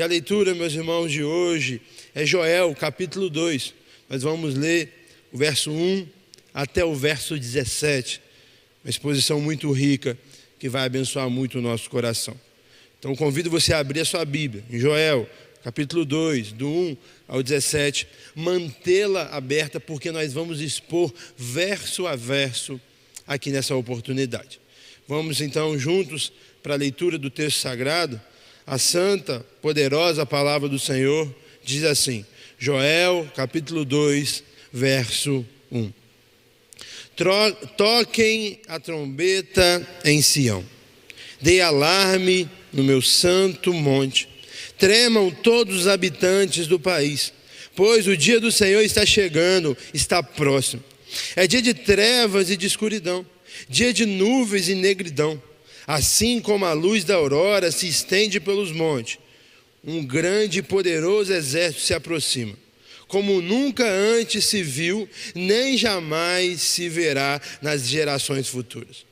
E a leitura, meus irmãos, de hoje é Joel, capítulo 2. Nós vamos ler o verso 1 até o verso 17. Uma exposição muito rica que vai abençoar muito o nosso coração. Então convido você a abrir a sua Bíblia em Joel, capítulo 2, do 1 ao 17. Mantê-la aberta porque nós vamos expor verso a verso aqui nessa oportunidade. Vamos então juntos para a leitura do texto sagrado. A santa, poderosa palavra do Senhor diz assim, Joel, capítulo 2, verso 1. Toquem a trombeta em Sião, dei alarme no meu santo monte, tremam todos os habitantes do país, pois o dia do Senhor está chegando, está próximo. É dia de trevas e de escuridão, dia de nuvens e negridão. Assim como a luz da aurora se estende pelos montes, um grande e poderoso exército se aproxima, como nunca antes se viu, nem jamais se verá nas gerações futuras.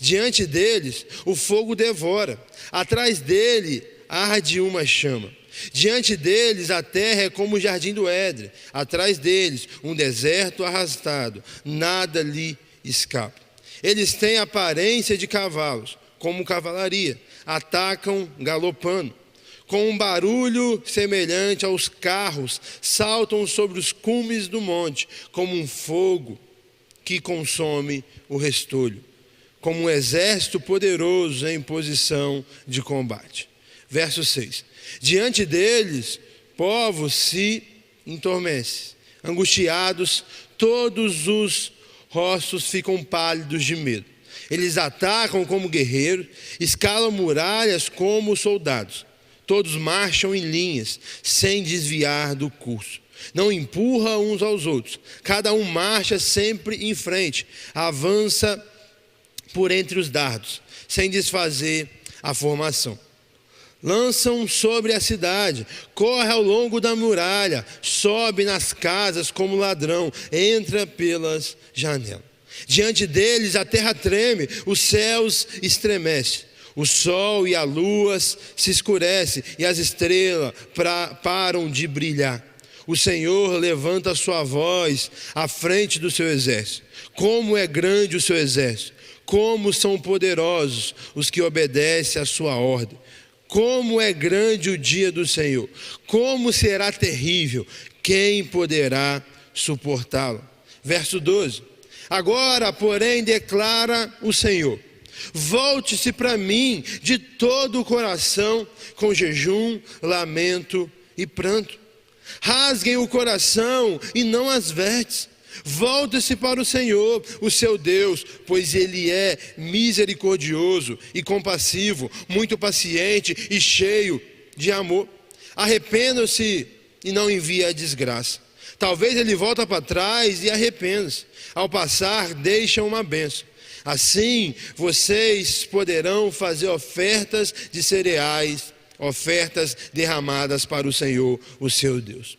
Diante deles, o fogo devora, atrás dele arde uma chama. Diante deles, a terra é como o jardim do Éden, atrás deles, um deserto arrastado, nada lhe escapa. Eles têm aparência de cavalos, como cavalaria, atacam galopando. Com um barulho semelhante aos carros, saltam sobre os cumes do monte, como um fogo que consome o restolho, como um exército poderoso em posição de combate. Verso 6. Diante deles, povos se entormecem, angustiados, todos os rostos ficam pálidos de medo. Eles atacam como guerreiros, escalam muralhas como soldados. Todos marcham em linhas, sem desviar do curso. Não empurram uns aos outros. Cada um marcha sempre em frente. Avança por entre os dardos, sem desfazer a formação. Lançam sobre a cidade, corre ao longo da muralha, sobe nas casas como ladrão, entra pelas janelas. Diante deles a terra treme, os céus estremecem. O sol e a lua se escurecem e as estrelas param de brilhar. O Senhor levanta a sua voz à frente do seu exército. Como é grande o seu exército, como são poderosos os que obedecem à sua ordem. Como é grande o dia do Senhor, como será terrível, quem poderá suportá-lo? Verso 12. Agora, porém, declara o Senhor, volte-se para mim de todo o coração, com jejum, lamento e pranto. Rasguem o coração e não as vestes. Volte-se para o Senhor, o seu Deus, pois Ele é misericordioso e compassivo, muito paciente e cheio de amor. Arrependam-se e não envie a desgraça. Talvez Ele volte para trás e arrependa-se. Ao passar, deixa uma bênção. Assim, vocês poderão fazer ofertas de cereais, ofertas derramadas para o Senhor, o seu Deus.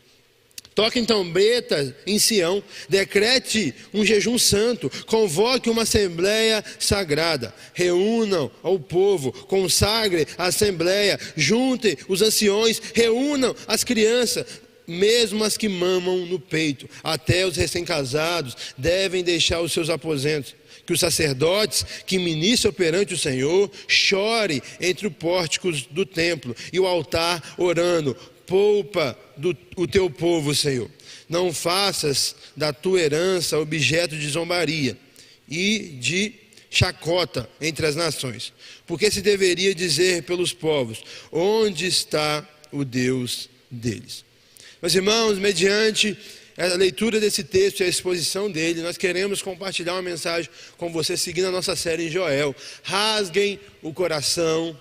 Toquem trombeta em Sião, decrete um jejum santo, convoque uma assembleia sagrada, reúnam ao povo, consagre a assembleia, juntem os anciões, reúnam as crianças, mesmo as que mamam no peito, até os recém-casados devem deixar os seus aposentos. Que os sacerdotes que ministram perante o Senhor chore entre os pórticos do templo e o altar orando, poupa o teu povo, Senhor. Não faças da tua herança objeto de zombaria e de chacota entre as nações, porque se deveria dizer pelos povos, onde está o Deus deles? Meus irmãos, mediante a leitura desse texto e a exposição dele, nós queremos compartilhar uma mensagem com você, seguindo a nossa série em Joel. Rasguem o coração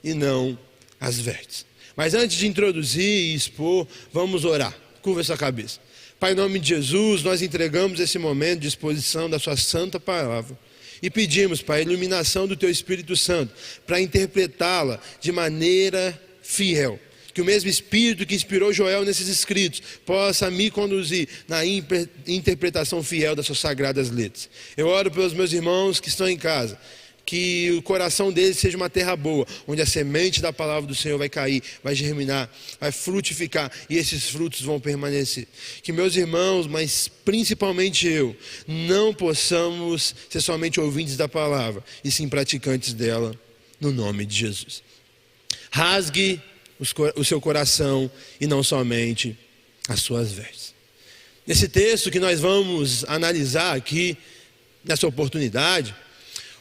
e não as vestes. Mas antes de introduzir e expor, vamos orar. Curva sua cabeça. Pai, em nome de Jesus, nós entregamos esse momento de exposição da sua santa palavra. E pedimos, Pai, a iluminação do teu Espírito Santo para interpretá-la de maneira fiel. Que o mesmo Espírito que inspirou Joel nesses escritos possa me conduzir na interpretação fiel das suas sagradas letras. Eu oro pelos meus irmãos que estão em casa, que o coração deles seja uma terra boa, onde a semente da palavra do Senhor vai cair, vai germinar, vai frutificar, e esses frutos vão permanecer. Que meus irmãos, mas principalmente eu, não possamos ser somente ouvintes da palavra, e sim praticantes dela, no nome de Jesus. Rasgue o seu coração e não somente as suas vestes. Nesse texto que nós vamos analisar aqui, nessa oportunidade,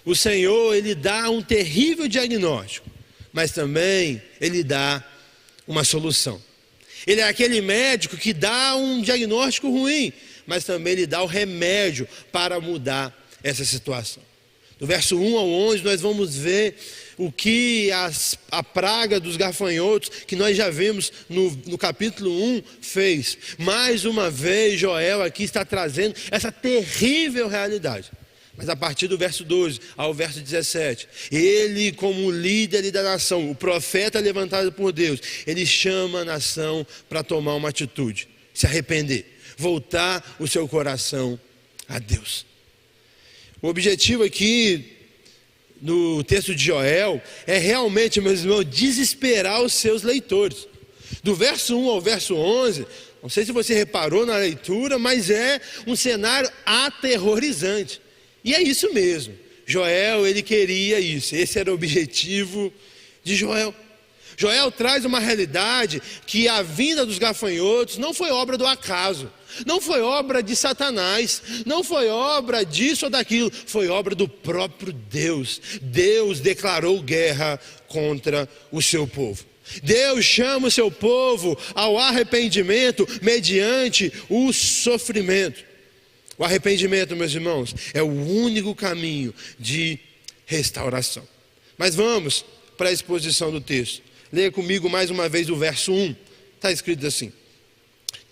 o Senhor, Ele dá um terrível diagnóstico, mas também Ele dá uma solução. Ele é aquele médico que dá um diagnóstico ruim, mas também Ele dá o remédio para mudar essa situação. Do verso 1 ao 11 nós vamos ver o que a praga dos gafanhotos, que nós já vimos no capítulo 1, fez. Mais uma vez Joel aqui está trazendo essa terrível realidade. Mas a partir do verso 12 ao verso 17, ele, como líder da nação, o profeta levantado por Deus, ele chama a nação para tomar uma atitude, se arrepender, voltar o seu coração a Deus. O objetivo aqui no texto de Joel é realmente, meus irmãos, desesperar os seus leitores. Do verso 1 ao verso 11, não sei se você reparou na leitura, mas é um cenário aterrorizante. E é isso mesmo, Joel, ele queria isso, esse era o objetivo de Joel. Joel traz uma realidade que a vinda dos gafanhotos não foi obra do acaso, não foi obra de Satanás, não foi obra disso ou daquilo, foi obra do próprio Deus. Deus declarou guerra contra o seu povo. Deus chama o seu povo ao arrependimento mediante o sofrimento. O arrependimento, meus irmãos, é o único caminho de restauração. Mas vamos para a exposição do texto. Leia comigo mais uma vez o verso 1. Está escrito assim: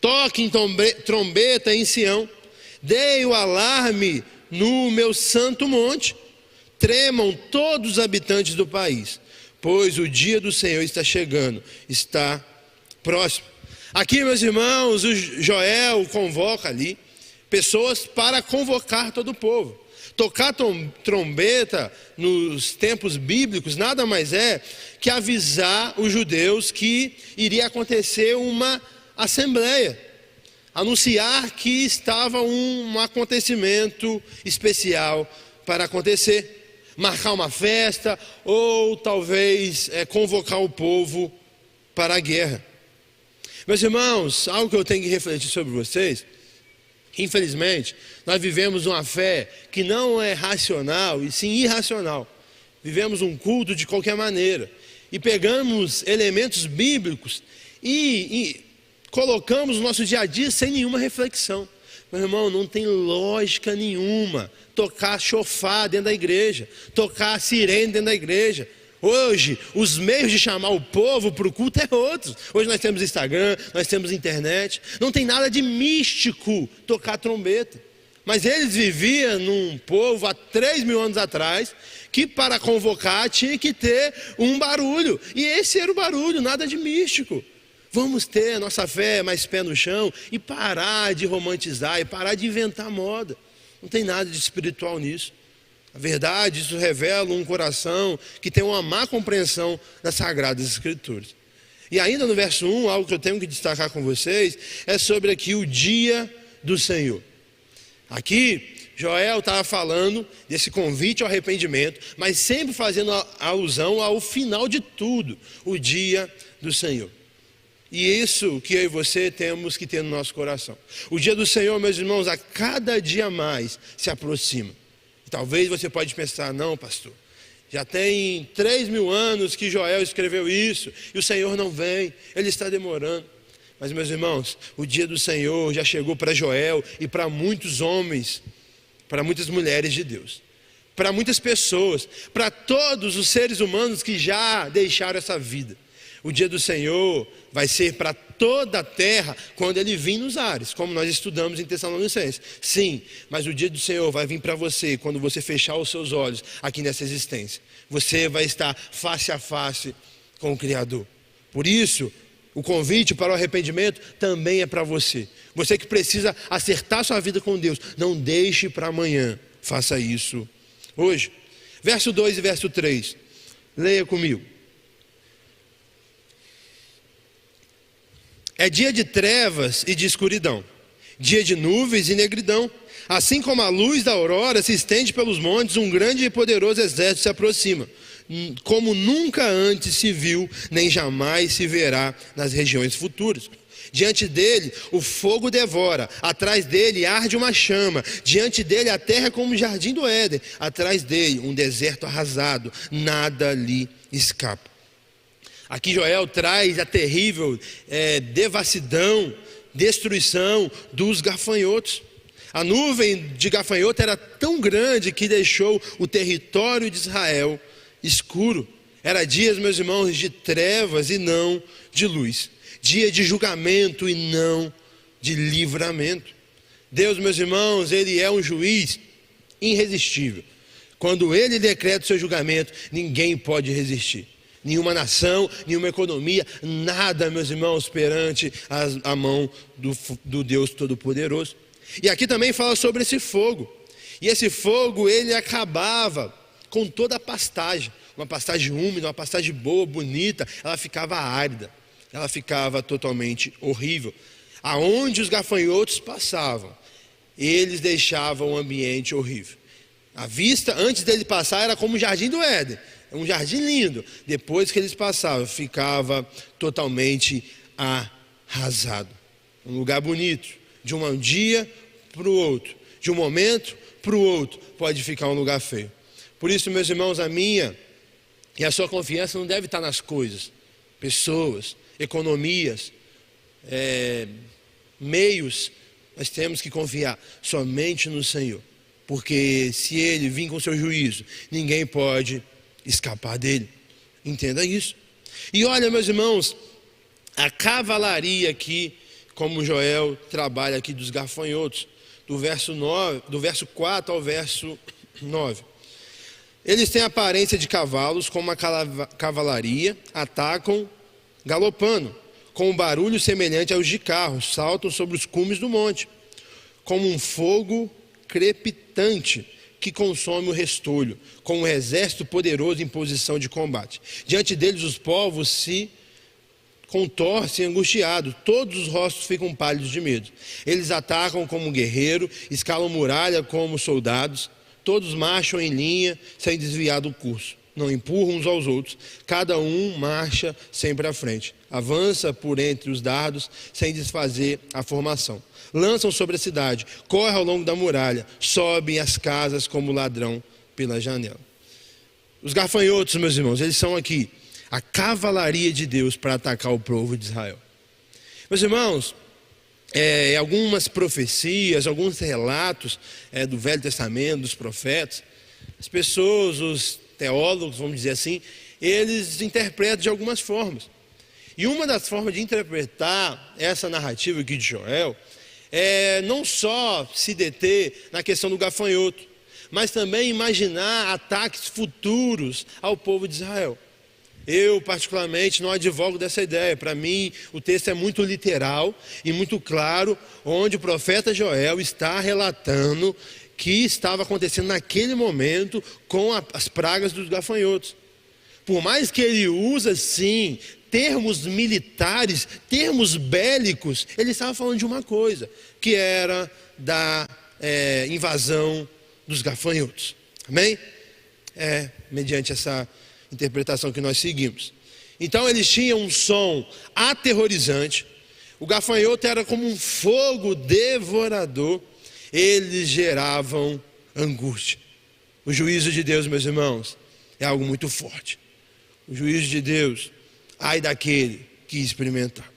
toquem trombeta em Sião, dei o alarme no meu santo monte, tremam todos os habitantes do país, pois o dia do Senhor está chegando, está próximo. Aqui, meus irmãos, o Joel convoca ali pessoas para convocar todo o povo. Tocar trombeta nos tempos bíblicos nada mais é que avisar os judeus que iria acontecer uma assembleia, anunciar que estava um acontecimento especial para acontecer, marcar uma festa ou talvez convocar o povo para a guerra. Meus irmãos, algo que eu tenho que refletir sobre vocês: infelizmente, nós vivemos uma fé que não é racional e sim irracional. Vivemos um culto de qualquer maneira e pegamos elementos bíblicos e colocamos no nosso dia a dia sem nenhuma reflexão. Meu irmão, não tem lógica nenhuma tocar chofar dentro da igreja, tocar sirene dentro da igreja. Hoje, os meios de chamar o povo para o culto é outros. Hoje nós temos Instagram, nós temos internet. Não tem nada de místico tocar trombeta. Mas eles viviam num povo há 3.000 anos atrás, que para convocar tinha que ter um barulho. E esse era o barulho, nada de místico. Vamos ter a nossa fé mais pé no chão e parar de romantizar e parar de inventar moda. Não tem nada de espiritual nisso. A verdade, isso revela um coração que tem uma má compreensão das Sagradas Escrituras. E ainda no verso 1, algo que eu tenho que destacar com vocês, é sobre aqui o dia do Senhor. Aqui, Joel estava falando desse convite ao arrependimento, mas sempre fazendo alusão ao final de tudo, o dia do Senhor. E isso que eu e você temos que ter no nosso coração. O dia do Senhor, meus irmãos, a cada dia mais se aproxima. Talvez você pode pensar: não, pastor, já tem 3.000 anos que Joel escreveu isso e o Senhor não vem, ele está demorando. Mas, meus irmãos, o dia do Senhor já chegou para Joel e para muitos homens, para muitas mulheres de Deus, para muitas pessoas, para todos os seres humanos que já deixaram essa vida. O dia do Senhor vai ser para toda a terra quando ele vir nos ares, como nós estudamos em Tessalonicenses. Sim, mas o dia do Senhor vai vir para você quando você fechar os seus olhos aqui nessa existência. Você vai estar face a face com o Criador. Por isso, o convite para o arrependimento também é para você. Você que precisa acertar sua vida com Deus, não deixe para amanhã, faça isso hoje. Verso 2 e verso 3. Leia comigo. É dia de trevas e de escuridão, dia de nuvens e negridão. Assim como a luz da aurora se estende pelos montes, um grande e poderoso exército se aproxima, como nunca antes se viu, nem jamais se verá nas regiões futuras. Diante dele o fogo devora, atrás dele arde uma chama, diante dele a terra é como um jardim do Éden, atrás dele um deserto arrasado, nada lhe escapa. Aqui Joel traz a terrível devassidão, destruição dos gafanhotos. A nuvem de gafanhoto era tão grande que deixou o território de Israel escuro. Era dias, meus irmãos, de trevas e não de luz. Dia de julgamento e não de livramento. Deus, meus irmãos, Ele é um juiz irresistível. Quando Ele decreta o seu julgamento, ninguém pode resistir. Nenhuma nação, nenhuma economia, nada, meus irmãos, perante a mão do Deus Todo-Poderoso. E aqui também fala sobre esse fogo. E esse fogo, ele acabava com toda a pastagem. Uma pastagem úmida, uma pastagem boa, bonita, ela ficava árida. Ela ficava totalmente horrível. Aonde os gafanhotos passavam, eles deixavam o ambiente horrível. A vista, antes dele passar, era como o jardim do Éden. Um jardim lindo. Depois que eles passavam, ficava totalmente arrasado. Um lugar bonito. De um dia para o outro, de um momento para o outro, pode ficar um lugar feio. Por isso, meus irmãos, a minha e a sua confiança não deve estar nas coisas, pessoas, economias, meios. Nós temos que confiar somente no Senhor, porque se Ele vir com seu juízo, ninguém pode escapar dele. Entenda isso. E olha, meus irmãos, a cavalaria aqui, como Joel trabalha aqui dos gafanhotos, do verso 4 ao verso 9. Eles têm a aparência de cavalos, como uma cavalaria, atacam galopando, com um barulho semelhante aos de carros, saltam sobre os cumes do monte, como um fogo crepitante que consome o restolho, com um exército poderoso em posição de combate. Diante deles os povos se contorcem angustiados, todos os rostos ficam pálidos de medo. Eles atacam como um guerreiro, escalam muralha como soldados, todos marcham em linha sem desviar do curso. Não empurram uns aos outros, cada um marcha sempre à frente. Avança por entre os dardos sem desfazer a formação. Lançam sobre a cidade, corre ao longo da muralha, sobem as casas como ladrão pela janela. Os gafanhotos, meus irmãos, eles são aqui a cavalaria de Deus para atacar o povo de Israel. Meus irmãos, algumas profecias, alguns relatos do Velho Testamento, dos profetas, as pessoas, os teólogos, vamos dizer assim, eles interpretam de algumas formas. E uma das formas de interpretar essa narrativa aqui de Joel é não só se deter na questão do gafanhoto, mas também imaginar ataques futuros ao povo de Israel. Eu, particularmente, não advogo dessa ideia. Para mim, o texto é muito literal e muito claro, onde o profeta Joel está relatando que estava acontecendo naquele momento com as pragas dos gafanhotos. Por mais que ele use, sim, termos militares, termos bélicos, ele estava falando de uma coisa, que era da invasão dos gafanhotos. Amém? Mediante essa interpretação que nós seguimos. Então eles tinham um som aterrorizante. O gafanhoto era como um fogo devorador. Eles geravam angústia. O juízo de Deus, meus irmãos, é algo muito forte. O juízo de Deus, ai daquele que experimentar.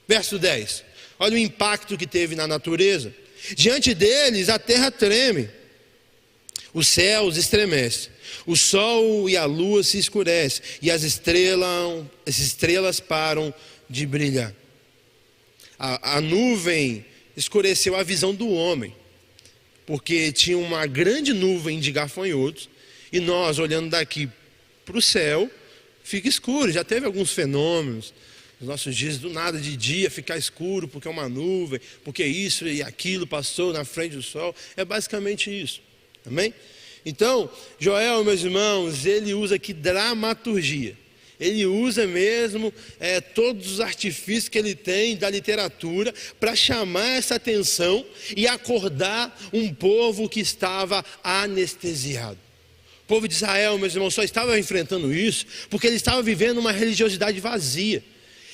Verso 10. Olha o impacto que teve na natureza. Diante deles a terra treme, os céus estremecem, o sol e a lua se escurecem, e as estrelas param de brilhar. A nuvem escureceu a visão do homem, porque tinha uma grande nuvem de gafanhotos, e nós, olhando daqui para o céu, fica escuro. Já teve alguns fenômenos nos nossos dias, do nada de dia ficar escuro, porque é uma nuvem, porque isso e aquilo passou na frente do sol. É basicamente isso. Amém? Então, Joel, meus irmãos, ele usa aqui dramaturgia. Ele usa mesmo todos os artifícios que ele tem da literatura para chamar essa atenção e acordar um povo que estava anestesiado. O povo de Israel, meus irmãos, só estava enfrentando isso porque ele estava vivendo uma religiosidade vazia.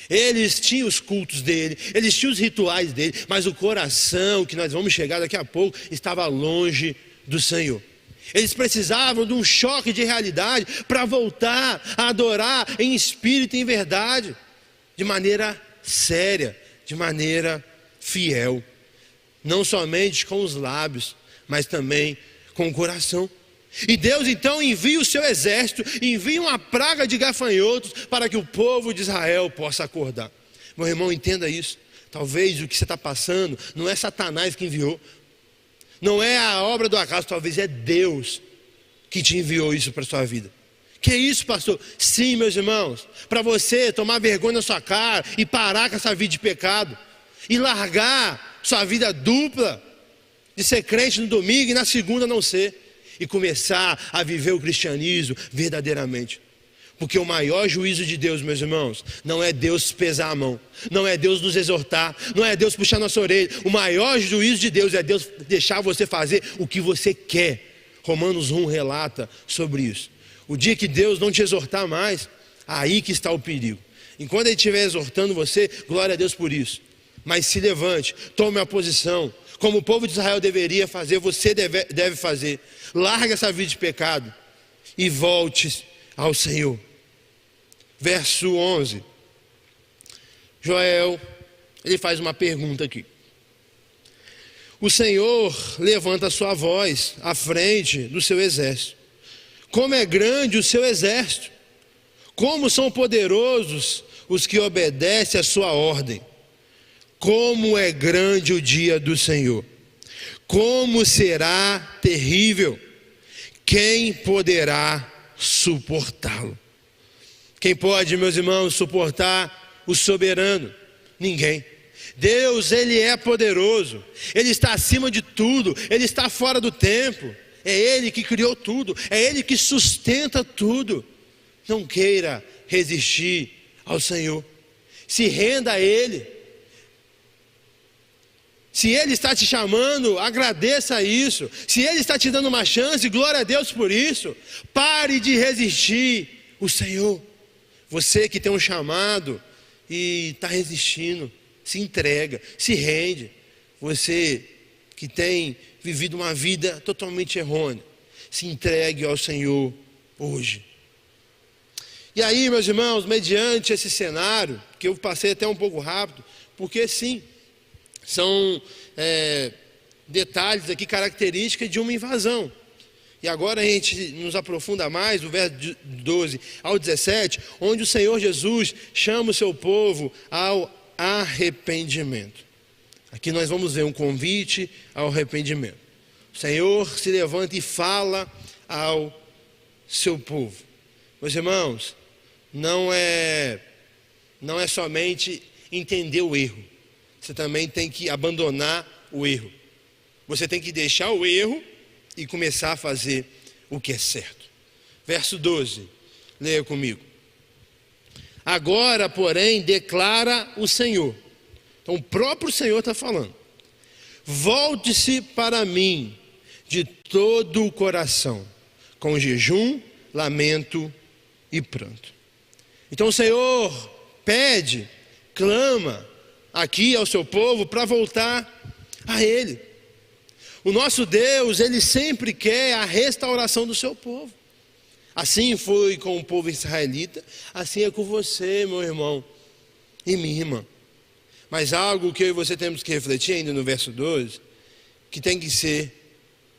Eles tinham os cultos dele, eles tinham os rituais dele, mas o coração, que nós vamos chegar daqui a pouco, estava longe do Senhor. Eles precisavam de um choque de realidade para voltar a adorar em espírito e em verdade, de maneira séria, de maneira fiel, não somente com os lábios, mas também com o coração. E Deus então envia o seu exército, envia uma praga de gafanhotos para que o povo de Israel possa acordar. Meu irmão, entenda isso. Talvez o que você está passando não é Satanás que enviou, não é a obra do acaso, talvez é Deus que te enviou isso para a sua vida. Que é isso, pastor? Sim, meus irmãos, para você tomar vergonha na sua cara e parar com essa vida de pecado e largar sua vida dupla de ser crente no domingo e na segunda não ser, e começar a viver o cristianismo verdadeiramente. Porque o maior juízo de Deus, meus irmãos, não é Deus pesar a mão, não é Deus nos exortar, não é Deus puxar nossa orelha. O maior juízo de Deus é Deus deixar você fazer o que você quer. Romanos 1 relata sobre isso. O dia que Deus não te exortar mais, aí que está o perigo. Enquanto Ele estiver exortando você, glória a Deus por isso. Mas se levante, tome a posição, como o povo de Israel deveria fazer, você deve fazer. Larga essa vida de pecado e volte ao Senhor. Verso 11. Joel, ele faz uma pergunta aqui. O Senhor levanta a sua voz à frente do seu exército. Como é grande o seu exército! Como são poderosos os que obedecem a sua ordem! Como é grande o dia do Senhor! Como será terrível! Quem poderá suportá-lo? Quem pode, meus irmãos, suportar o soberano? Ninguém. Deus, Ele é poderoso, Ele está acima de tudo, Ele está fora do tempo, é Ele que criou tudo, é Ele que sustenta tudo. Não queira resistir ao Senhor, se renda a Ele. Se Ele está te chamando, agradeça isso. Se Ele está te dando uma chance, glória a Deus por isso. Pare de resistir o Senhor. Você que tem um chamado e está resistindo, se entrega, se rende. Você que tem vivido uma vida totalmente errônea, se entregue ao Senhor hoje. E aí, meus irmãos, mediante esse cenário, que eu passei até um pouco rápido, porque sim, são detalhes aqui, características de uma invasão. E agora a gente nos aprofunda mais, o verso 12 ao 17, onde o Senhor Jesus chama o seu povo ao arrependimento. Aqui nós vamos ver um convite ao arrependimento. O Senhor se levanta e fala ao seu povo. Meus irmãos, não é somente entender o erro. Você também tem que abandonar o erro. Você tem que deixar o erro e começar a fazer o que é certo. Verso 12, leia comigo. Agora, porém, declara o Senhor. Então o próprio Senhor está falando. Volte-se para mim de todo o coração, com jejum, lamento e pranto. Então o Senhor pede, clama aqui ao seu povo para voltar a Ele. O nosso Deus, Ele sempre quer a restauração do seu povo. Assim foi com o povo israelita, assim é com você, meu irmão e minha irmã. Mas algo que eu e você temos que refletir ainda no verso 12, que tem que ser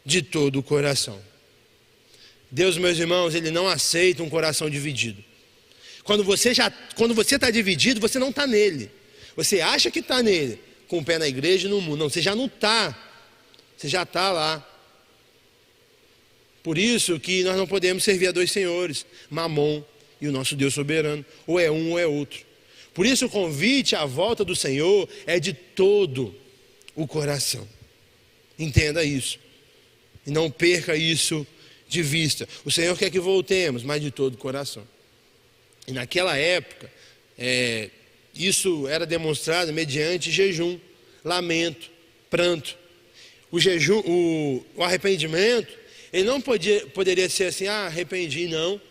de todo o coração. Deus, meus irmãos, Ele não aceita um coração dividido. Quando você está dividido, você não está nele. Você acha que está nele, com o pé na igreja e no mundo. Não, você já não está. Você já está lá. Por isso que nós não podemos servir a dois senhores, Mamon e o nosso Deus soberano. Ou é um ou é outro. Por isso o convite à volta do Senhor é de todo o coração. Entenda isso. E não perca isso de vista. O Senhor quer que voltemos, mas de todo o coração. E naquela época, isso era demonstrado mediante jejum, lamento, pranto. O jejum, o arrependimento, ele não poderia ser assim, arrependi, não.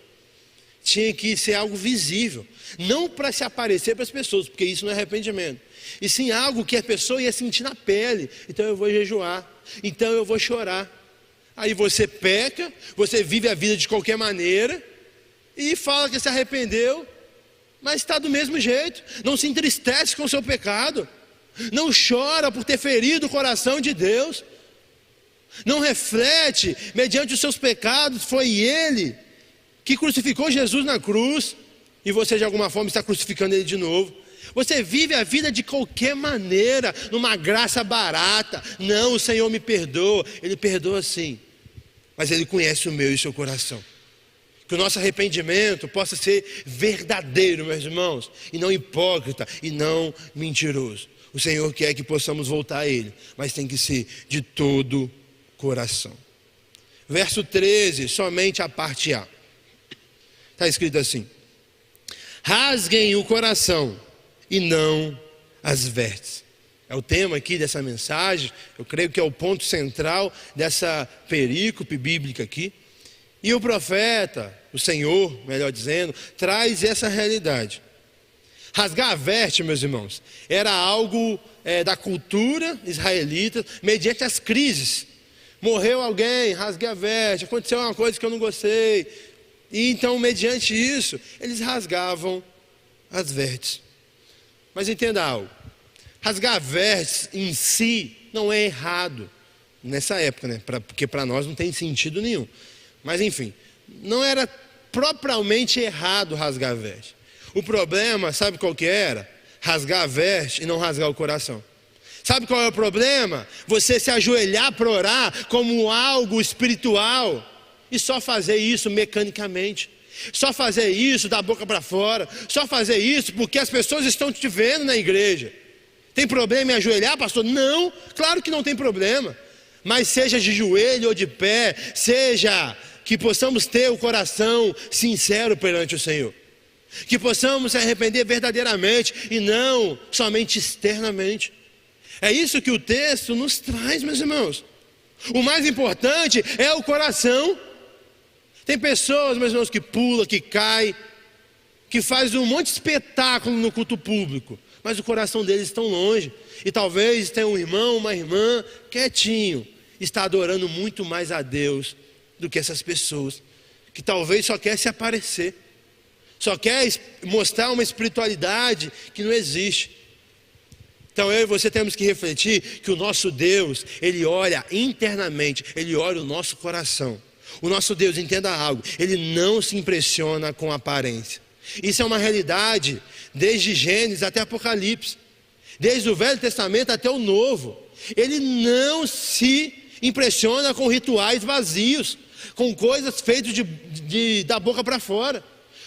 Tinha que ser algo visível, não para se aparecer para as pessoas, porque isso não é arrependimento, e sim algo que a pessoa ia sentir na pele. Então eu vou jejuar, então eu vou chorar. Aí você peca, você vive a vida de qualquer maneira e fala que se arrependeu, mas está do mesmo jeito. Não se entristece com o seu pecado, não chora por ter ferido o coração de Deus, não reflete mediante os seus pecados. Foi Ele que crucificou Jesus na cruz, e você de alguma forma está crucificando Ele de novo. Você vive a vida de qualquer maneira, numa graça barata. Não, o Senhor me perdoa. Ele perdoa sim, mas Ele conhece o meu e o seu coração. Que o nosso arrependimento possa ser verdadeiro, meus irmãos, e não hipócrita, e não mentiroso. O Senhor quer que possamos voltar a Ele, mas tem que ser de todo coração. Verso 13, somente a parte A. Está escrito assim: rasguem o coração e não as vestes. É o tema aqui dessa mensagem. Eu creio que é o ponto central dessa perícope bíblica aqui. E o profeta, o Senhor, melhor dizendo, traz essa realidade. Rasgar a veste, meus irmãos, era algo da cultura israelita, mediante as crises. Morreu alguém, rasguei a veste, aconteceu uma coisa que eu não gostei. E então, mediante isso, eles rasgavam as vestes. Mas entenda algo: rasgar vestes em si não é errado nessa época, né? Porque para nós não tem sentido nenhum. Mas enfim, não era propriamente errado rasgar a veste. O problema, sabe qual que era? Rasgar a veste e não rasgar o coração. Sabe qual é o problema? Você se ajoelhar para orar como algo espiritual e só fazer isso mecanicamente, só fazer isso da boca para fora, só fazer isso porque as pessoas estão te vendo na igreja. Tem problema em ajoelhar, pastor? Não, claro que não tem problema. Mas seja de joelho ou de pé, seja que possamos ter o coração sincero perante o Senhor, que possamos se arrepender verdadeiramente e não somente externamente. É isso que o texto nos traz, meus irmãos. O mais importante é o coração. Tem pessoas, meus irmãos, que pula, que cai, que faz um monte de espetáculo no culto público, mas o coração deles está longe. E talvez tenha um irmão, uma irmã quietinho, está adorando muito mais a Deus do que essas pessoas, que talvez só quer se aparecer, só quer mostrar uma espiritualidade que não existe. Então eu e você temos que refletir que o nosso Deus, Ele olha internamente, Ele olha o nosso coração. O nosso Deus, entenda algo, Ele não se impressiona com a aparência. Isso é uma realidade desde Gênesis até Apocalipse, desde o Velho Testamento até o Novo. Ele não se impressiona com rituais vazios, com coisas feitas da boca para fora.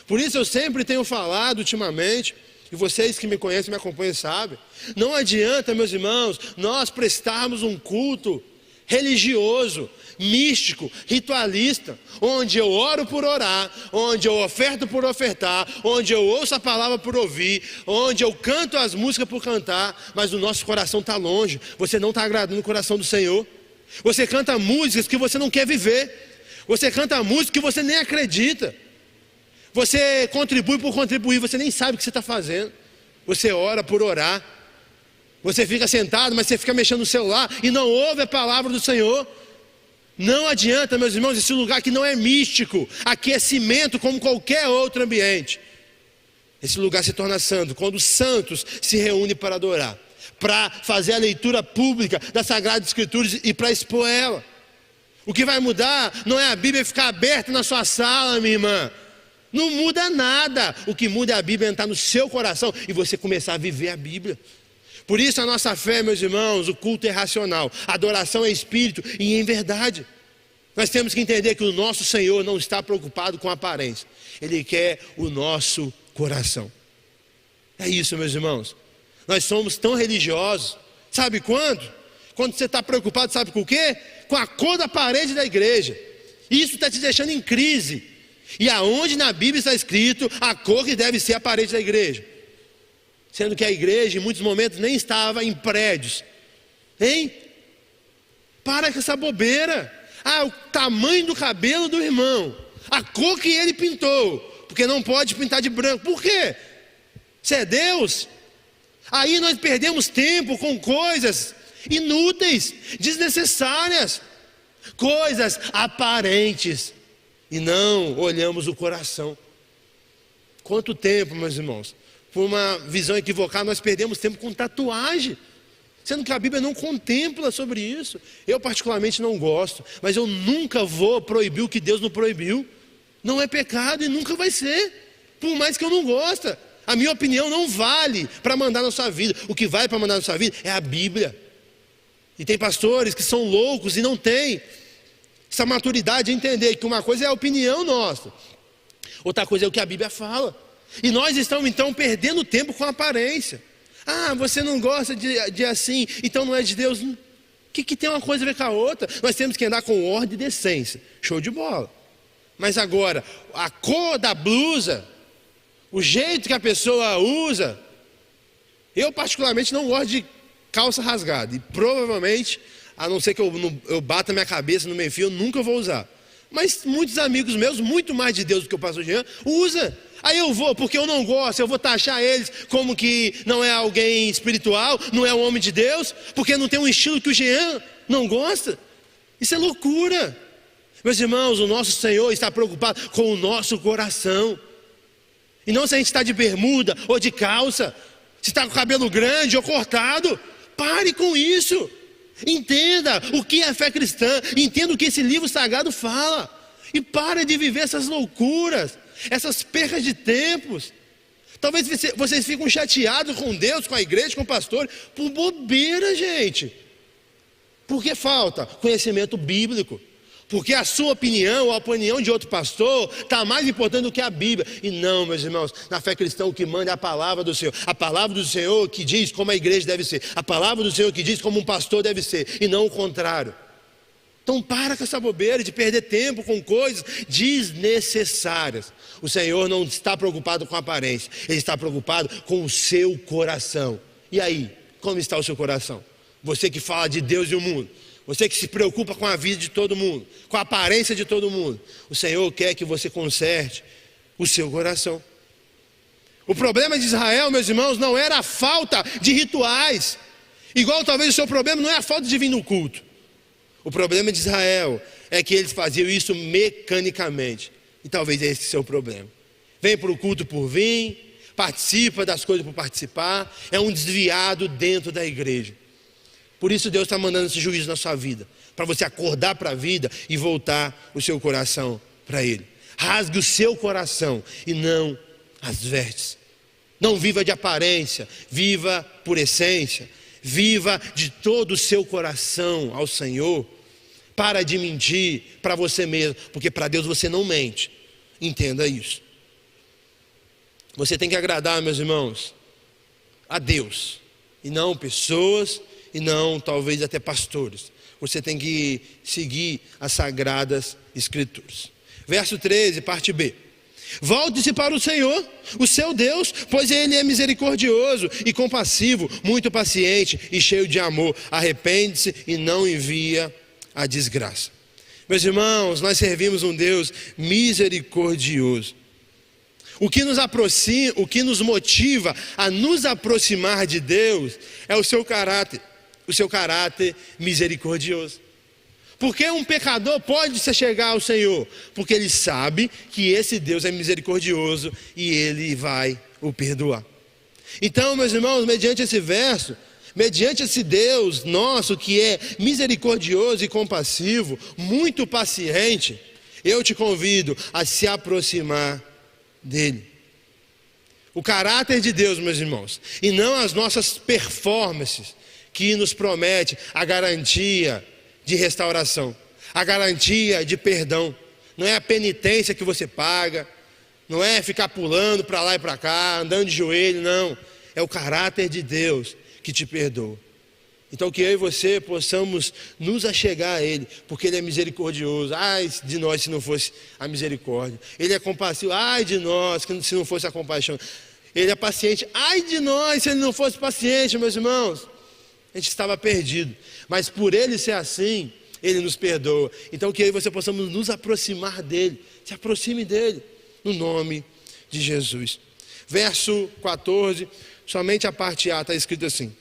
Por isso eu sempre tenho falado ultimamente, e vocês que me conhecem, me acompanham, sabem, não adianta, meus irmãos, nós prestarmos um culto religioso, místico, ritualista, onde eu oro por orar, onde eu oferto por ofertar, onde eu ouço a palavra por ouvir, onde eu canto as músicas por cantar, mas o nosso coração está longe. Você não está agradando o coração do Senhor. Você canta músicas que você não quer viver, você canta músicas que você nem acredita, você contribui por contribuir, você nem sabe o que você está fazendo. Você ora por orar, você fica sentado, mas você fica mexendo no celular e não ouve a palavra do Senhor. Não adianta, meus irmãos, esse lugar que não é místico, aquecimento como qualquer outro ambiente. Esse lugar se torna santo quando os santos se reúnem para adorar, para fazer a leitura pública das Sagradas Escrituras e para expor ela. O que vai mudar não é a Bíblia ficar aberta na sua sala, minha irmã. Não muda nada. O que muda é a Bíblia entrar no seu coração e você começar a viver a Bíblia. Por isso a nossa fé, meus irmãos, o culto é racional, a adoração é espírito e em verdade. Nós temos que entender que o nosso Senhor não está preocupado com a aparência, Ele quer o nosso coração. É isso, meus irmãos. Nós somos tão religiosos, sabe quando? Quando você está preocupado, sabe com o quê? Com a cor da parede da igreja. Isso está te deixando em crise. E aonde na Bíblia está escrito a cor que deve ser a parede da igreja? Sendo que a igreja em muitos momentos nem estava em prédios. Hein? Para com essa bobeira. O tamanho do cabelo do irmão, a cor que ele pintou, porque não pode pintar de branco. Por quê? Você é Deus? Aí nós perdemos tempo com coisas inúteis, desnecessárias, coisas aparentes, e não olhamos o coração. Quanto tempo, meus irmãos, por uma visão equivocada, nós perdemos tempo com tatuagem, sendo que a Bíblia não contempla sobre isso. Eu particularmente não gosto, mas eu nunca vou proibir o que Deus não proibiu. Não é pecado e nunca vai ser, por mais que eu não goste. A minha opinião não vale para mandar na sua vida. O que vale para mandar na sua vida é a Bíblia. E tem pastores que são loucos e não têm essa maturidade de entender que uma coisa é a opinião nossa, outra coisa é o que a Bíblia fala. E nós estamos então perdendo tempo com a aparência. Você não gosta de assim, então não é de Deus. O que tem uma coisa a ver com a outra? Nós temos que andar com ordem e decência. Show de bola. Mas agora, a cor da blusa, o jeito que a pessoa usa, eu particularmente não gosto de calça rasgada. E provavelmente, a não ser que eu bata minha cabeça no meio fio, eu nunca vou usar. Mas muitos amigos meus, muito mais de Deus do que o pastor Jean, usa. Aí eu vou, porque eu não gosto, eu vou taxar eles como que não é alguém espiritual, não é um homem de Deus, porque não tem um estilo que o Jean não gosta. Isso é loucura. Meus irmãos, o nosso Senhor está preocupado com o nosso coração. E não se a gente está de bermuda ou de calça, se está com o cabelo grande ou cortado. Pare com isso. Entenda o que é fé cristã, entenda o que esse livro sagrado fala. E pare de viver essas loucuras, essas percas de tempos. Talvez vocês ficam chateados com Deus, com a igreja, com o pastor, por bobeira, gente. Porque falta conhecimento bíblico. Porque a sua opinião ou a opinião de outro pastor está mais importante do que a Bíblia. E não, meus irmãos, na fé cristã o que manda é a palavra do Senhor. A palavra do Senhor que diz como a igreja deve ser. A palavra do Senhor que diz como um pastor deve ser. E não o contrário. Então para com essa bobeira de perder tempo com coisas desnecessárias. O Senhor não está preocupado com a aparência. Ele está preocupado com o seu coração. E aí, como está o seu coração? Você que fala de Deus e o mundo. Você que se preocupa com a vida de todo mundo, com a aparência de todo mundo. O Senhor quer que você conserte o seu coração. O problema de Israel, meus irmãos, não era a falta de rituais. Igual talvez o seu problema não é a falta de vir no culto. O problema de Israel é que eles faziam isso mecanicamente. E talvez esse seja o problema. Vem para o culto por vir, participa das coisas por participar. É um desviado dentro da igreja. Por isso Deus está mandando esse juízo na sua vida, para você acordar para a vida e voltar o seu coração para Ele. Rasgue o seu coração e não as vestes. Não viva de aparência, viva por essência. Viva de todo o seu coração ao Senhor. Para de mentir para você mesmo, porque para Deus você não mente. Entenda isso. Você tem que agradar, meus irmãos, a Deus e não pessoas, e não talvez até pastores. Você tem que seguir as sagradas escrituras. Verso 13, parte B. Volte-se para o Senhor, o seu Deus, pois Ele é misericordioso e compassivo, muito paciente e cheio de amor. Arrepende-se e não envia a desgraça. Meus irmãos, nós servimos um Deus misericordioso. O que nos aproxima, o que nos motiva a nos aproximar de Deus é o seu caráter misericordioso. Porque um pecador pode se chegar ao Senhor? Porque ele sabe que esse Deus é misericordioso e Ele vai o perdoar. Então, meus irmãos, mediante esse verso, mediante esse Deus nosso que é misericordioso e compassivo, muito paciente, eu te convido a se aproximar dele. O caráter de Deus, meus irmãos, e não as nossas performances, que nos promete a garantia de restauração, a garantia de perdão. Não é a penitência que você paga, não é ficar pulando para lá e para cá, andando de joelho, não. É o caráter de Deus que te perdoa. Então que eu e você possamos nos achegar a Ele, porque Ele é misericordioso. Ai de nós se não fosse a misericórdia. Ele é compassivo. Ai de nós se não fosse a compaixão. Ele é paciente. Ai de nós se Ele não fosse paciente, meus irmãos. A gente estava perdido. Mas por Ele ser assim, Ele nos perdoa. Então que eu e você possamos nos aproximar dEle. Se aproxime dEle, no nome de Jesus. Verso 14, somente a parte A está escrito assim: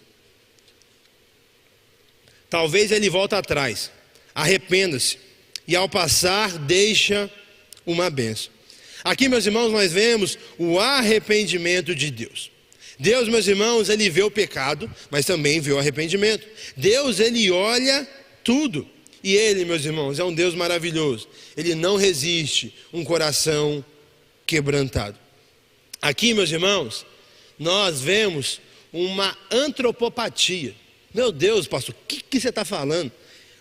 talvez ele volte atrás, arrependa-se, e ao passar deixa uma bênção. Aqui, meus irmãos, nós vemos o arrependimento de Deus. Deus, meus irmãos, Ele vê o pecado, mas também vê o arrependimento. Deus, Ele olha tudo. E Ele, meus irmãos, é um Deus maravilhoso. Ele não resiste um coração quebrantado. Aqui, meus irmãos, nós vemos uma antropopatia. Meu Deus, pastor, o que você está falando?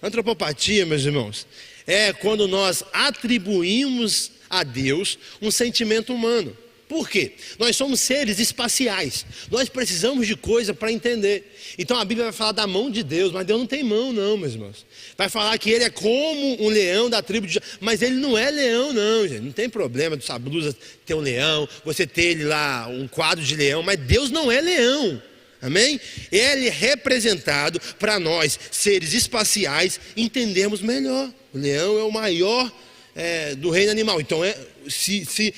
Antropopatia, meus irmãos, é quando nós atribuímos a Deus um sentimento humano. Por quê? Nós somos seres espaciais. Nós precisamos de coisa para entender. Então a Bíblia vai falar da mão de Deus, mas Deus não tem mão não, meus irmãos. Vai falar que Ele é como um leão da tribo de... Mas Ele não é leão não, gente. Não tem problema do blusa ter um leão, você ter ele lá, um quadro de leão, mas Deus não é leão. Amém? Ele é representado para nós, seres espaciais, entendermos melhor. O leão é o maior do reino animal. Então, se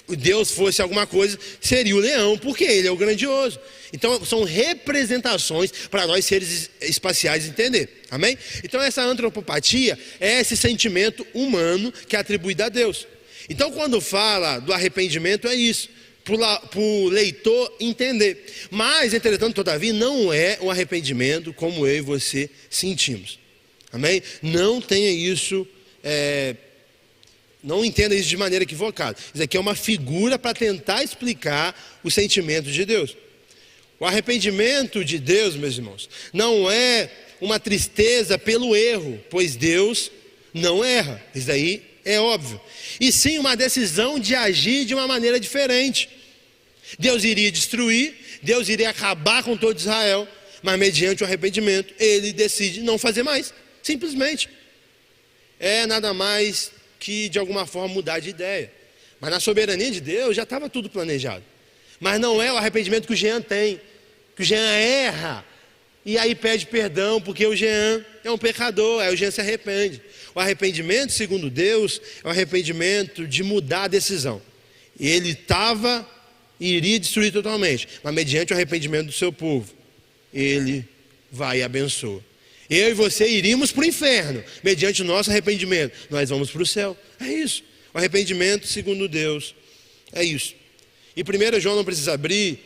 Deus fosse alguma coisa, seria o leão, porque Ele é o grandioso. Então, são representações para nós, seres espaciais, entender. Amém? Então, essa antropopatia é esse sentimento humano que é atribuído a Deus. Então, quando fala do arrependimento, é isso. Para o leitor entender. Mas, entretanto, todavia, não é um arrependimento como eu e você sentimos. Amém? Não tenha isso, não entenda isso de maneira equivocada. Isso aqui é uma figura para tentar explicar o sentimento de Deus. O arrependimento de Deus, meus irmãos, não é uma tristeza pelo erro, pois Deus não erra. Isso aí é óbvio. E sim uma decisão de agir de uma maneira diferente. Deus iria destruir, Deus iria acabar com todo Israel, mas mediante o arrependimento, Ele decide não fazer mais, simplesmente. É nada mais que de alguma forma mudar de ideia. Mas na soberania de Deus já estava tudo planejado. Mas não é o arrependimento que o Jean tem, que o Jean erra, e aí pede perdão, porque o Jean é um pecador, aí o Jean se arrepende. O arrependimento, segundo Deus, é o arrependimento de mudar a decisão. Ele estava e iria destruir totalmente, mas mediante o arrependimento do seu povo, Ele vai e abençoa. Eu e você iríamos para o inferno, mediante o nosso arrependimento, nós vamos para o céu. É isso, o arrependimento segundo Deus, é isso. E 1 João não precisa abrir,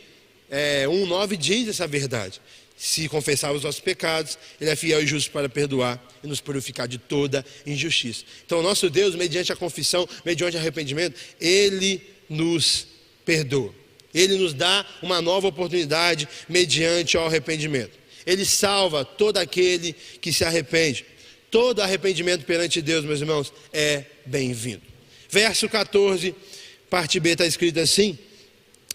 1,9 diz essa verdade. Se confessarmos os nossos pecados, Ele é fiel e justo para perdoar e nos purificar de toda injustiça. Então o nosso Deus, mediante a confissão, mediante o arrependimento, Ele nos perdoa. Ele nos dá uma nova oportunidade mediante o arrependimento. Ele salva todo aquele que se arrepende. Todo arrependimento perante Deus, meus irmãos, é bem-vindo. Verso 14, parte B está escrito assim: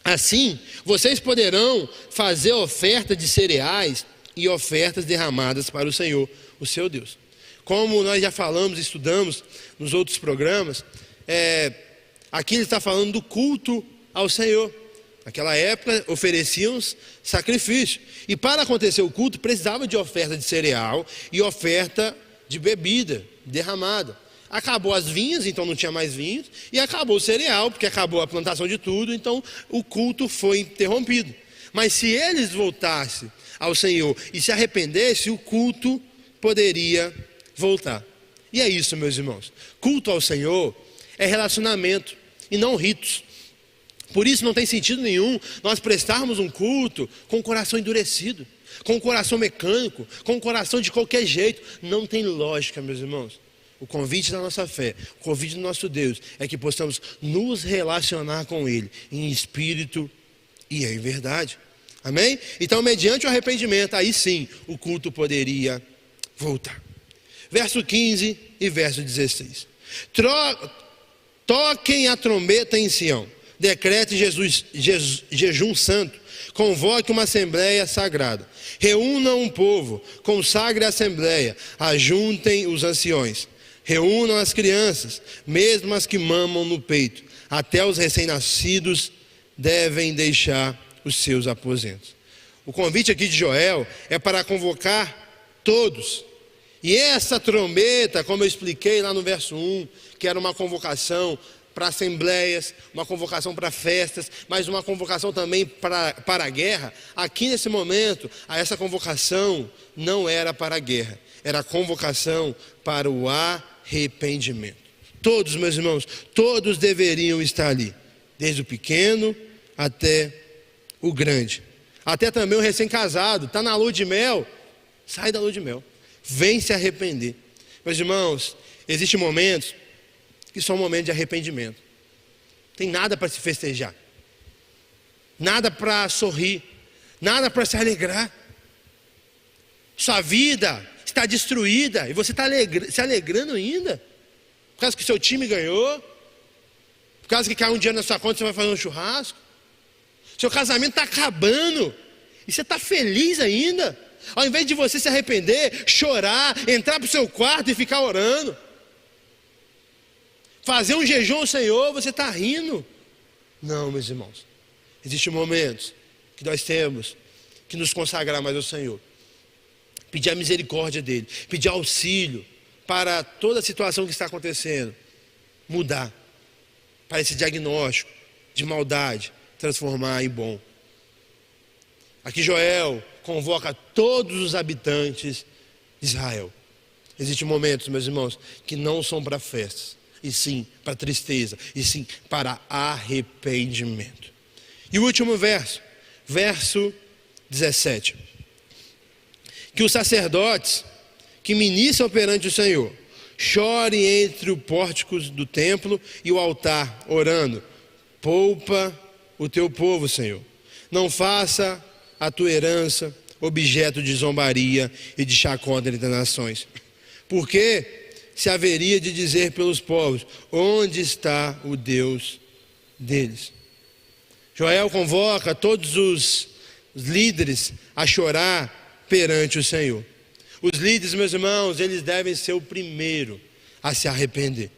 assim, vocês poderão fazer oferta de cereais e ofertas derramadas para o Senhor, o seu Deus. Como nós já falamos e estudamos nos outros programas, aqui ele está falando do culto ao Senhor. Naquela época ofereciam sacrifício. E para acontecer o culto precisava de oferta de cereal e oferta de bebida derramada. Acabou as vinhas, então não tinha mais vinhos. E acabou o cereal, porque acabou a plantação de tudo. Então o culto foi interrompido. Mas se eles voltassem ao Senhor e se arrependessem, o culto poderia voltar. E é isso, meus irmãos. Culto ao Senhor é relacionamento e não ritos. Por isso não tem sentido nenhum nós prestarmos um culto com o coração endurecido, com o coração mecânico, com o coração de qualquer jeito. Não tem lógica, meus irmãos. O convite da nossa fé, o convite do nosso Deus é que possamos nos relacionar com Ele em espírito e em verdade. Amém? Então, mediante o arrependimento, aí sim o culto poderia voltar. Verso 15 e verso 16. Toquem a trombeta em Sião. decrete jejum santo, convoque uma assembleia sagrada, reúnam um povo, consagre a assembleia, ajuntem os anciões, reúnam as crianças, mesmo as que mamam no peito, até os recém-nascidos devem deixar os seus aposentos. O convite aqui de Joel é para convocar todos. E essa trombeta, como eu expliquei lá no verso 1, que era uma convocação para assembleias, uma convocação para festas, mas uma convocação também para a guerra. Aqui nesse momento, essa convocação não era para a guerra, era a convocação para o arrependimento. Todos, meus irmãos, todos deveriam estar ali, desde o pequeno até o grande. Até também o recém-casado, está na lua de mel, sai da lua de mel, vem se arrepender. Meus irmãos, existem momentos que são momentos de arrependimento. Tem nada para se festejar, nada para sorrir, nada para se alegrar. Sua vida está destruída e você está se alegrando ainda, por causa que seu time ganhou, por causa que caiu um dinheiro na sua conta, você vai fazer um churrasco. Seu casamento está acabando e você está feliz ainda. Ao invés de você se arrepender, chorar, entrar para o seu quarto e ficar orando, fazer um jejum ao Senhor, você está rindo. Não, meus irmãos, existem momentos que nós temos que nos consagrar mais ao Senhor, pedir a misericórdia dEle, pedir auxílio para toda a situação que está acontecendo, mudar, para esse diagnóstico de maldade transformar em bom. Aqui Joel convoca todos os habitantes de Israel. Existem momentos, meus irmãos, que não são para festas, e sim para tristeza, e sim para arrependimento. E o último verso, verso 17. Que os sacerdotes que ministram perante o Senhor chorem entre os pórticos do templo e o altar, orando: poupa o teu povo, Senhor. Não faça a tua herança objeto de zombaria e de chacota entre as nações. Porque se haveria de dizer pelos povos: onde está o Deus deles? Joel convoca todos os líderes a chorar perante o Senhor. Os líderes, meus irmãos, eles devem ser o primeiro a se arrepender.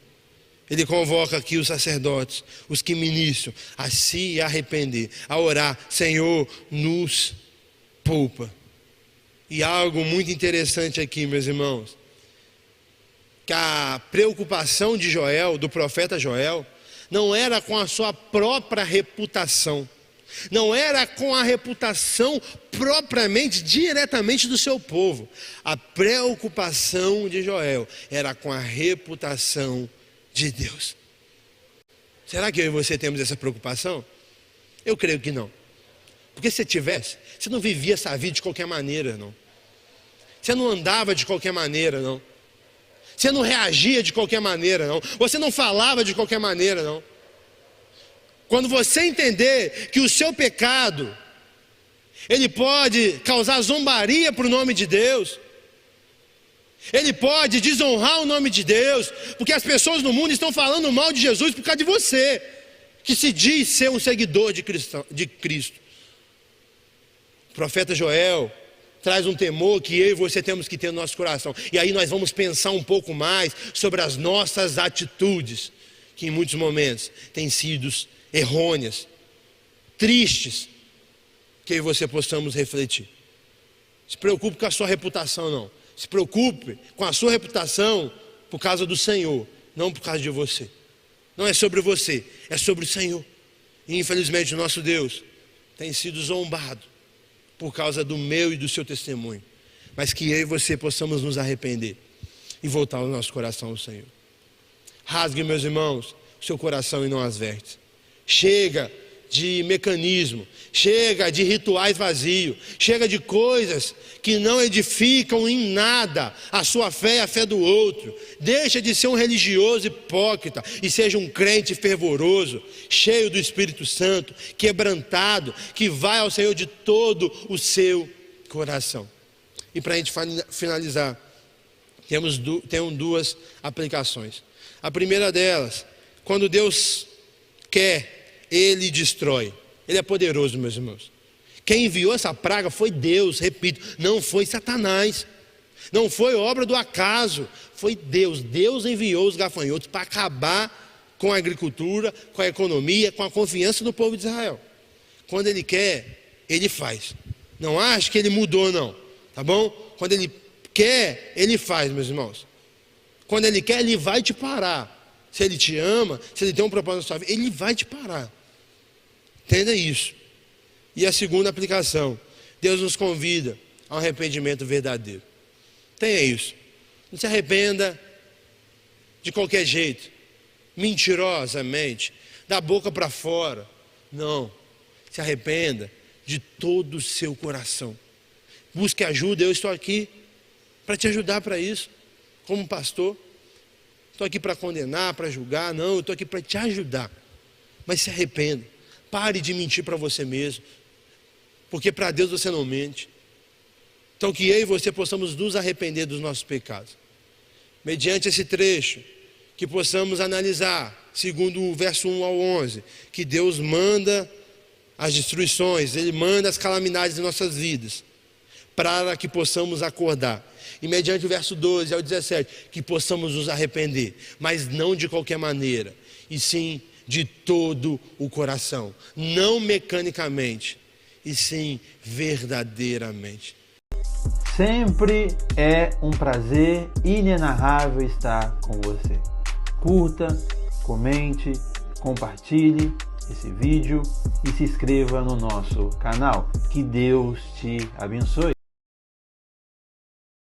Ele convoca aqui os sacerdotes, os que ministram, a se arrepender, a orar: Senhor, nos poupa. E algo muito interessante aqui, meus irmãos, que a preocupação de Joel, do profeta Joel, não era com a sua própria reputação, não era com a reputação propriamente, diretamente do seu povo. A preocupação de Joel era com a reputação de Deus. Será que eu e você temos essa preocupação? Eu creio que não. Porque se você tivesse, você não vivia essa vida de qualquer maneira, não. Você não andava de qualquer maneira, não. Você não reagia de qualquer maneira, não. Você não falava de qualquer maneira, não. Quando você entender que o seu pecado, ele pode causar zombaria para o nome de Deus, ele pode desonrar o nome de Deus, porque as pessoas no mundo estão falando mal de Jesus por causa de você, que se diz ser um seguidor de Cristo. O profeta Joel traz um temor que eu e você temos que ter no nosso coração. E aí nós vamos pensar um pouco mais sobre as nossas atitudes, que em muitos momentos têm sido errôneas, tristes, que eu e você possamos refletir. Se preocupe com a sua reputação, não. Se preocupe com a sua reputação por causa do Senhor, não por causa de você. Não é sobre você, é sobre o Senhor. E infelizmente o nosso Deus tem sido zombado por causa do meu e do seu testemunho. Mas que eu e você possamos nos arrepender e voltar o nosso coração ao Senhor. Rasgue, meus irmãos, o seu coração e não as vestes. Chega de mecanismo, chega de rituais vazios, chega de coisas que não edificam em nada a sua fé e a fé do outro. Deixa de ser um religioso hipócrita e seja um crente fervoroso, cheio do Espírito Santo, quebrantado, que vai ao Senhor de todo o seu coração. E para a gente finalizar, temos duas aplicações. A primeira delas, quando Deus quer Ele destrói. Ele é poderoso, meus irmãos. Quem enviou essa praga foi Deus, repito, não foi Satanás. Não foi obra do acaso, foi Deus. Deus enviou os gafanhotos para acabar com a agricultura, com a economia, com a confiança do povo de Israel. Quando Ele quer, Ele faz. Não ache que Ele mudou, não. Tá bom? Quando Ele quer, Ele faz, meus irmãos. Quando Ele quer, Ele vai te parar. Se Ele te ama, se Ele tem um propósito na sua vida, Ele vai te parar. Entenda isso. E a segunda aplicação, Deus nos convida a um arrependimento verdadeiro. Tenha isso. Não se arrependa de qualquer jeito, mentirosamente, da boca para fora. Não. Se arrependa de todo o seu coração. Busque ajuda. Eu estou aqui para te ajudar para isso, como pastor. Estou aqui para condenar, para julgar. Não, eu estou aqui para te ajudar. Mas se arrependa. Pare de mentir para você mesmo. Porque para Deus você não mente. Então que eu e você possamos nos arrepender dos nossos pecados. Mediante esse trecho, que possamos analisar, segundo o verso 1 ao 11, que Deus manda as destruições, Ele manda as calamidades em nossas vidas, para que possamos acordar. E mediante o verso 12 ao 17, que possamos nos arrepender, mas não de qualquer maneira, e sim de todo o coração, não mecanicamente, e sim verdadeiramente. Sempre é um prazer inenarrável estar com você. Curta, comente, compartilhe esse vídeo e se inscreva no nosso canal. Que Deus te abençoe.